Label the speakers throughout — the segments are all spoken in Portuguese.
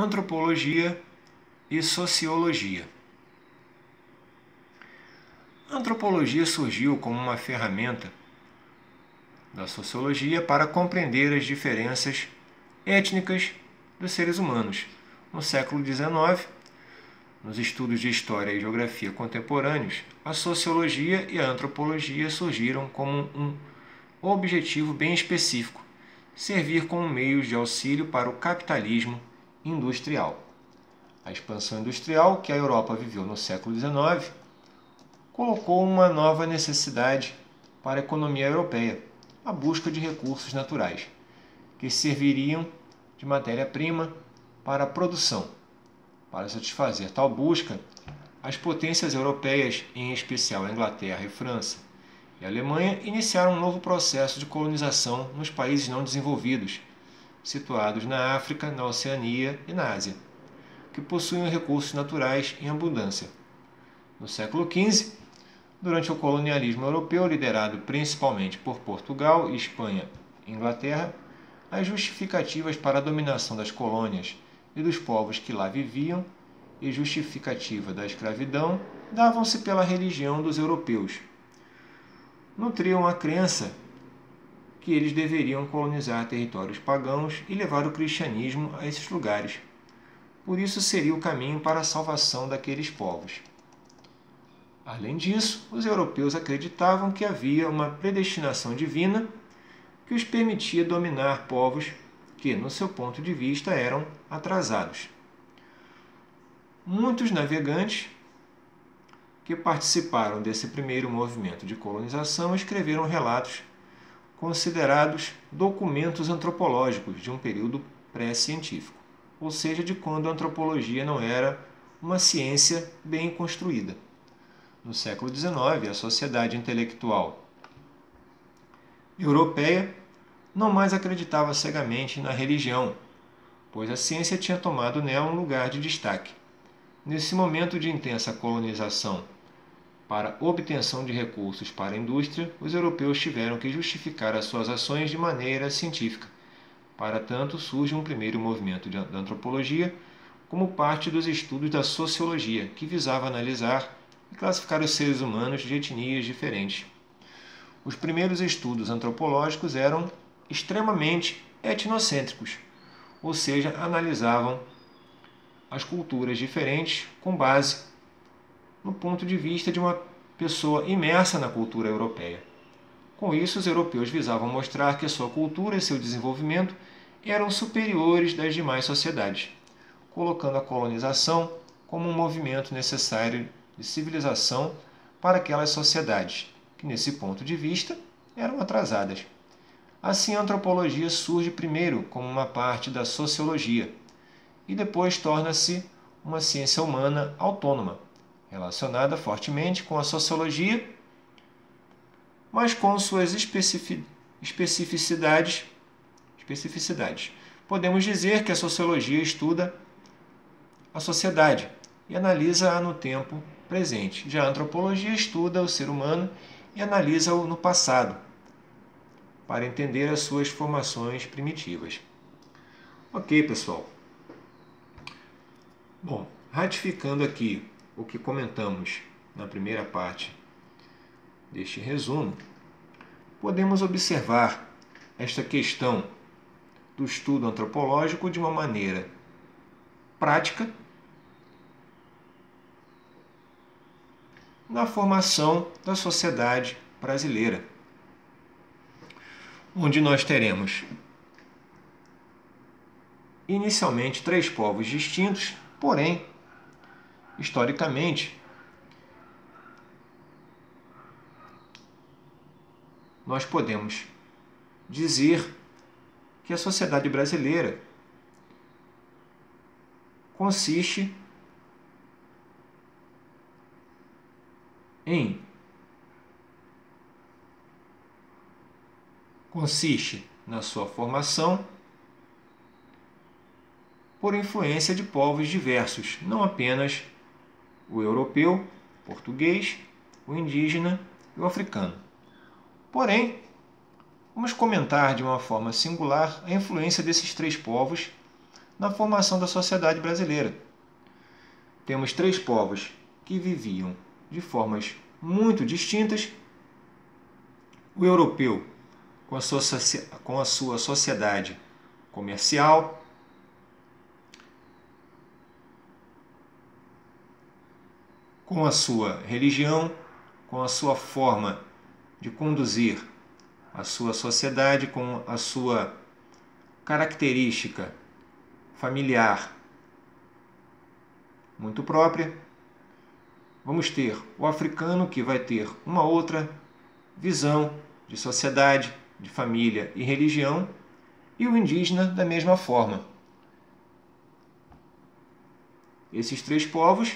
Speaker 1: Antropologia e sociologia. A antropologia surgiu como uma ferramenta da sociologia para compreender as diferenças étnicas dos seres humanos. No século XIX, nos estudos de história e geografia contemporâneos, a sociologia e a antropologia surgiram como um objetivo bem específico: servir como meios de auxílio para o capitalismo industrial. A expansão industrial que a Europa viveu no século XIX colocou uma nova necessidade para a economia europeia: a busca de recursos naturais, que serviriam de matéria-prima para a produção. Para satisfazer tal busca, as potências europeias, em especial a Inglaterra e França e a Alemanha, iniciaram um novo processo de colonização nos países não desenvolvidos, situados na África, na Oceania e na Ásia, que possuem recursos naturais em abundância. No século XV, durante o colonialismo europeu, liderado principalmente por Portugal, Espanha e Inglaterra, as justificativas para a dominação das colônias e dos povos que lá viviam e justificativa da escravidão davam-se pela religião dos europeus. Nutriam a crença que eles deveriam colonizar territórios pagãos e levar o cristianismo a esses lugares. Por isso seria o caminho para a salvação daqueles povos. Além disso, os europeus acreditavam que havia uma predestinação divina que os permitia dominar povos que, no seu ponto de vista, eram atrasados. Muitos navegantes que participaram desse primeiro movimento de colonização escreveram relatos considerados documentos antropológicos de um período pré-científico, ou seja, de quando a antropologia não era uma ciência bem construída. No século XIX, a sociedade intelectual europeia não mais acreditava cegamente na religião, pois a ciência tinha tomado nela um lugar de destaque. Nesse momento de intensa colonização para obtenção de recursos para a indústria, os europeus tiveram que justificar as suas ações de maneira científica. Para tanto, surge um primeiro movimento da antropologia como parte dos estudos da sociologia, que visava analisar e classificar os seres humanos de etnias diferentes. Os primeiros estudos antropológicos eram extremamente etnocêntricos, ou seja, analisavam as culturas diferentes com base no ponto de vista de uma pessoa imersa na cultura europeia. Com isso, os europeus visavam mostrar que a sua cultura e seu desenvolvimento eram superiores das demais sociedades, colocando a colonização como um movimento necessário de civilização para aquelas sociedades que, nesse ponto de vista, eram atrasadas. Assim, a antropologia surge primeiro como uma parte da sociologia e depois torna-se uma ciência humana autônoma, relacionada fortemente com a sociologia, mas com suas especificidades. Podemos dizer que a sociologia estuda a sociedade e analisa-a no tempo presente. Já a antropologia estuda o ser humano e analisa-o no passado, para entender as suas formações primitivas. Ok, pessoal. Bom, ratificando aqui o que comentamos na primeira parte deste resumo, podemos observar esta questão do estudo antropológico de uma maneira prática na formação da sociedade brasileira, onde nós teremos inicialmente 3 povos distintos, porém, historicamente, nós podemos dizer que a sociedade brasileira consiste na sua formação por influência de povos diversos, não apenas o europeu, o português, o indígena e o africano. Porém, vamos comentar de uma forma singular a influência desses 3 povos na formação da sociedade brasileira. Temos três povos que viviam de formas muito distintas. O europeu, com a sua sociedade comercial, com a sua religião, com a sua forma de conduzir a sua sociedade, com a sua característica familiar muito própria. Vamos ter o africano, que vai ter uma outra visão de sociedade, de família e religião, e o indígena da mesma forma. Esses três povos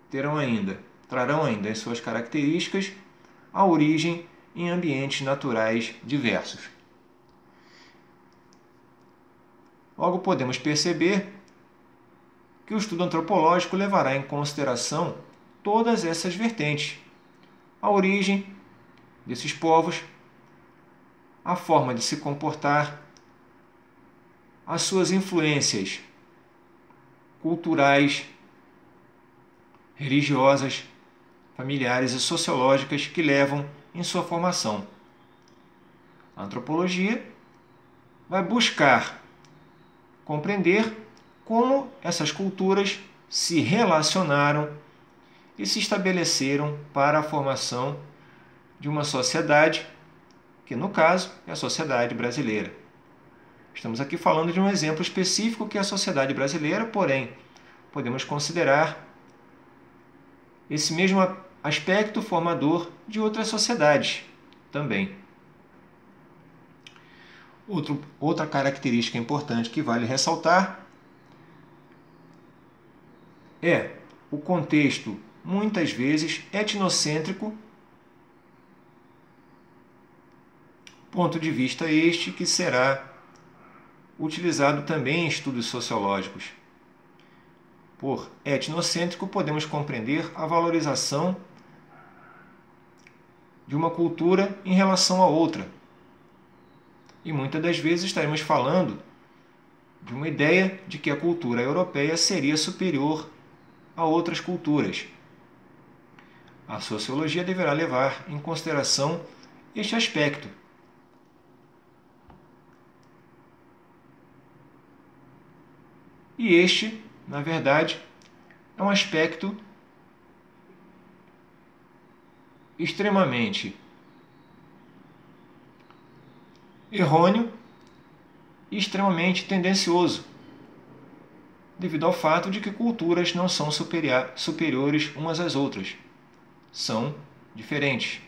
Speaker 1: trarão ainda em suas características a origem em ambientes naturais diversos. Logo podemos perceber que o estudo antropológico levará em consideração todas essas vertentes: a origem desses povos, a forma de se comportar, as suas influências culturais, religiosas, familiares e sociológicas que levam em sua formação. A antropologia vai buscar compreender como essas culturas se relacionaram e se estabeleceram para a formação de uma sociedade, que no caso é a sociedade brasileira. Estamos aqui falando de um exemplo específico que é a sociedade brasileira, porém, podemos considerar esse mesmo aspecto formador de outras sociedades também. Outra característica importante que vale ressaltar é o contexto, muitas vezes, etnocêntrico, ponto de vista este que será utilizado também em estudos sociológicos. Por etnocêntrico, podemos compreender a valorização de uma cultura em relação a outra. E muitas das vezes estaremos falando de uma ideia de que a cultura europeia seria superior a outras culturas. A sociologia deverá levar em consideração este aspecto. E este, na verdade, é um aspecto extremamente errôneo e extremamente tendencioso, devido ao fato de que culturas não são superiores umas às outras. São diferentes.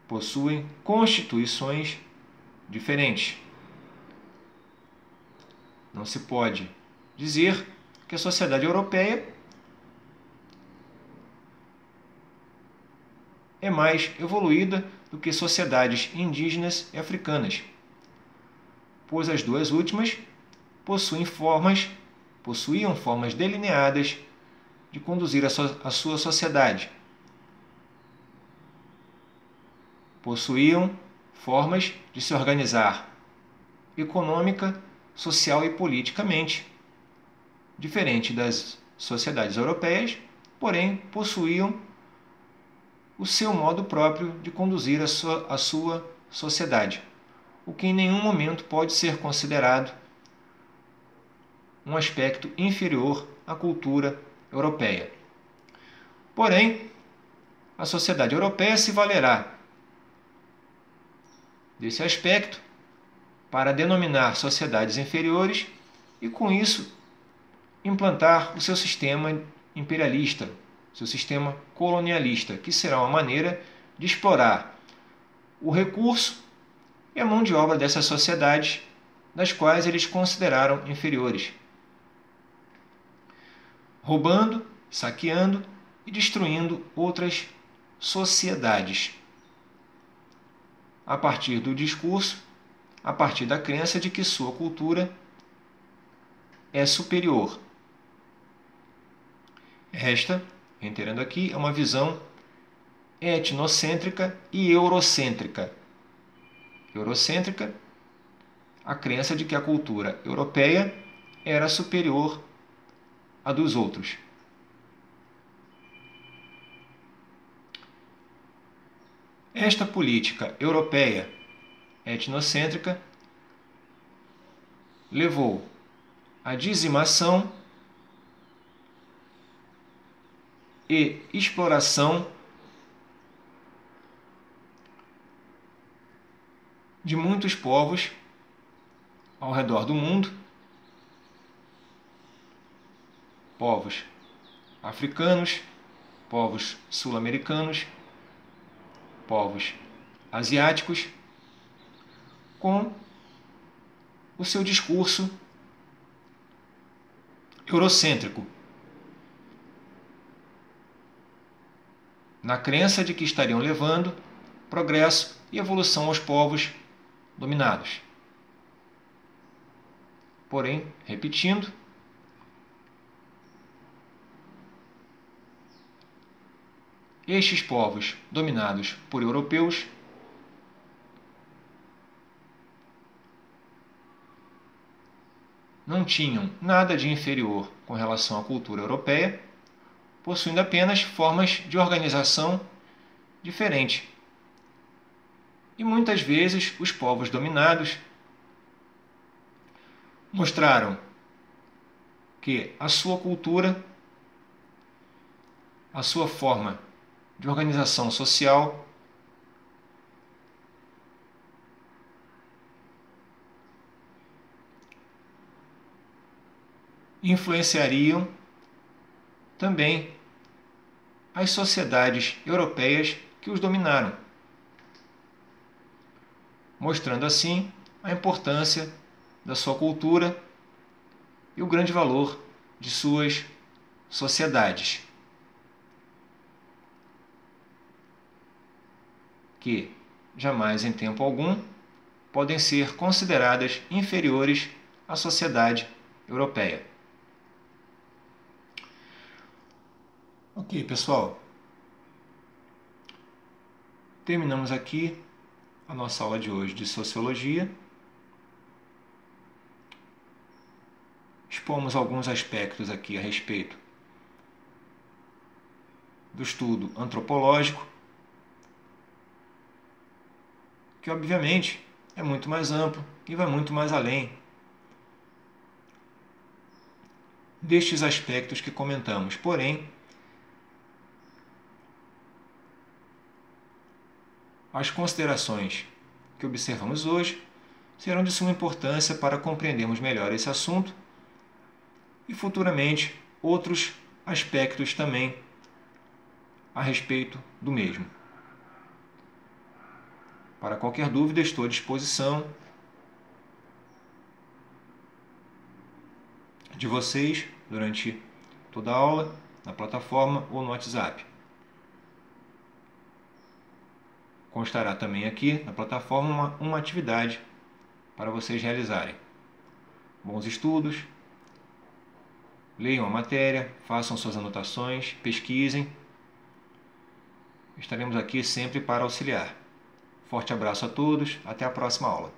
Speaker 1: Possuem constituições diferentes. Não se pode dizer que a sociedade europeia é mais evoluída do que sociedades indígenas e africanas, pois as duas últimas possuíam formas delineadas de conduzir a sua sociedade. Possuíam formas de se organizar econômica, social e politicamente, diferente das sociedades europeias, porém possuíam o seu modo próprio de conduzir a sua sociedade, o que em nenhum momento pode ser considerado um aspecto inferior à cultura europeia. Porém, a sociedade europeia se valerá desse aspecto para denominar sociedades inferiores e, com isso, implantar o seu sistema imperialista, seu sistema colonialista, que será uma maneira de explorar o recurso e a mão de obra dessas sociedades, das quais eles consideraram inferiores, roubando, saqueando e destruindo outras sociedades, a partir do discurso, a partir da crença de que sua cultura é superior. Esta, reiterando aqui, é uma visão etnocêntrica e eurocêntrica. Eurocêntrica, a crença de que a cultura europeia era superior à dos outros. Esta política europeia etnocêntrica levou à dizimação e exploração de muitos povos ao redor do mundo, povos africanos, povos sul-americanos, povos asiáticos, com o seu discurso eurocêntrico, na crença de que estariam levando progresso e evolução aos povos dominados. Porém, repetindo, estes povos dominados por europeus não tinham nada de inferior com relação à cultura europeia, possuindo apenas formas de organização diferentes. E muitas vezes os povos dominados mostraram que a sua cultura, a sua forma de organização social influenciariam também as sociedades europeias que os dominaram, mostrando assim a importância da sua cultura e o grande valor de suas sociedades, que jamais em tempo algum podem ser consideradas inferiores à sociedade europeia. Ok, pessoal. Terminamos aqui a nossa aula de hoje de Sociologia. Expomos alguns aspectos aqui a respeito do estudo antropológico, que obviamente é muito mais amplo e vai muito mais além destes aspectos que comentamos. Porém, as considerações que observamos hoje serão de suma importância para compreendermos melhor esse assunto e futuramente outros aspectos também a respeito do mesmo. Para qualquer dúvida, estou à disposição de vocês durante toda a aula, na plataforma ou no WhatsApp. Constará também aqui na plataforma uma atividade para vocês realizarem. Bons estudos, leiam a matéria, façam suas anotações, pesquisem. Estaremos aqui sempre para auxiliar. Forte abraço a todos, até a próxima aula.